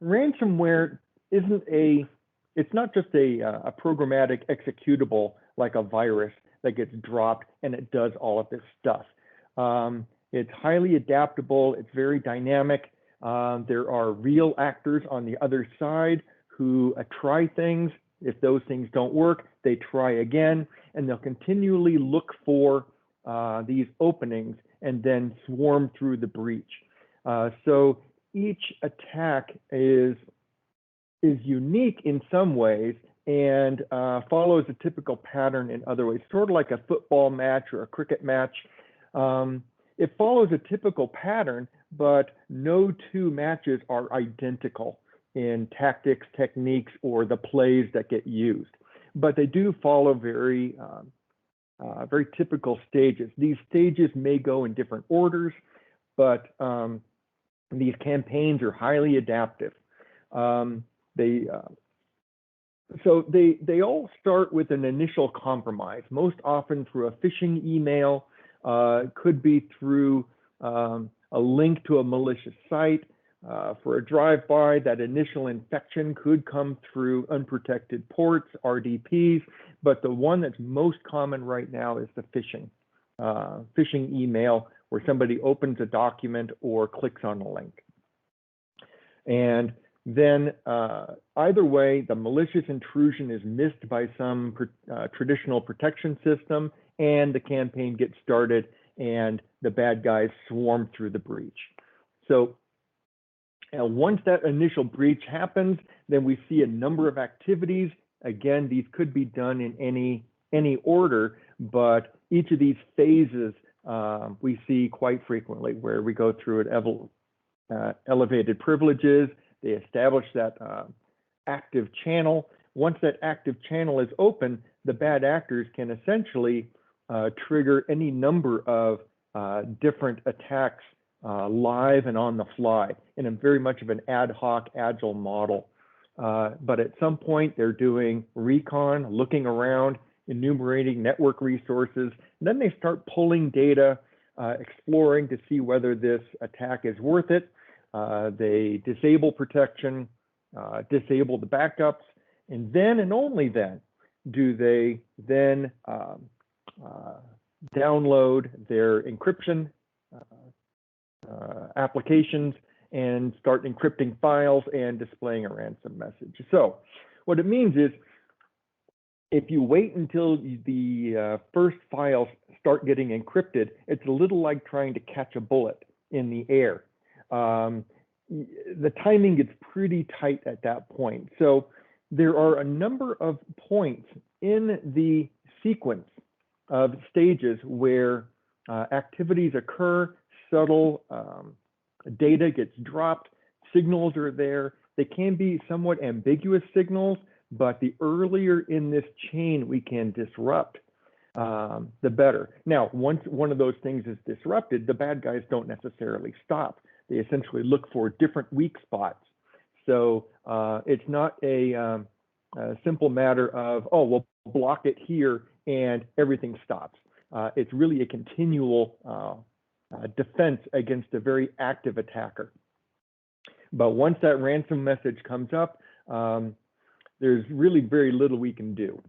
ransomware it's not just a programmatic executable like a virus that gets dropped and it does all of this stuff. It's highly adaptable, it's very dynamic. There are real actors on the other side who try things. If those things don't work, they try again, and they'll continually look for these openings and then swarm through the breach. So each attack is unique in some ways and follows a typical pattern in other ways, sort of like a football match or a cricket match. It follows a typical pattern, but no two matches are identical in tactics, techniques, or the plays that get used. But they do follow very typical stages. These stages may go in different orders, but these campaigns are highly adaptive. They all start with an initial compromise, most often through a phishing email, could be through a link to a malicious site. For a drive-by, that initial infection could come through unprotected ports, RDPs, but the one that's most common right now is the phishing email, where somebody opens a document or clicks on a link. And then either way, the malicious intrusion is missed by some traditional protection system, and the campaign gets started, and the bad guys swarm through the breach. So once that initial breach happens, then we see a number of activities. Again, these could be done in any order, but each of these phases we see quite frequently, where we go through elevated privileges. They establish that active channel. Once that active channel is open, the bad actors can essentially trigger any number of different attacks live and on the fly in a very much of an ad hoc, agile model. But at some point, they're doing recon, looking around, enumerating network resources, and then they start pulling data, exploring to see whether this attack is worth it. They disable protection, disable the backups, and then and only then do they then download their encryption applications and start encrypting files and displaying a ransom message. So what it means is, if you wait until the first files start getting encrypted, it's a little like trying to catch a bullet in the air. The timing gets pretty tight at that point. So there are a number of points in the sequence of stages where activities occur, subtle data gets dropped, signals are there. They can be somewhat ambiguous signals, but the earlier in this chain we can disrupt, the better. Now, once one of those things is disrupted, the bad guys don't necessarily stop. They essentially look for different weak spots. So it's not a simple matter of, oh, we'll block it here and everything stops. It's really a continual defense against a very active attacker. But once that ransom message comes up, there's really very little we can do.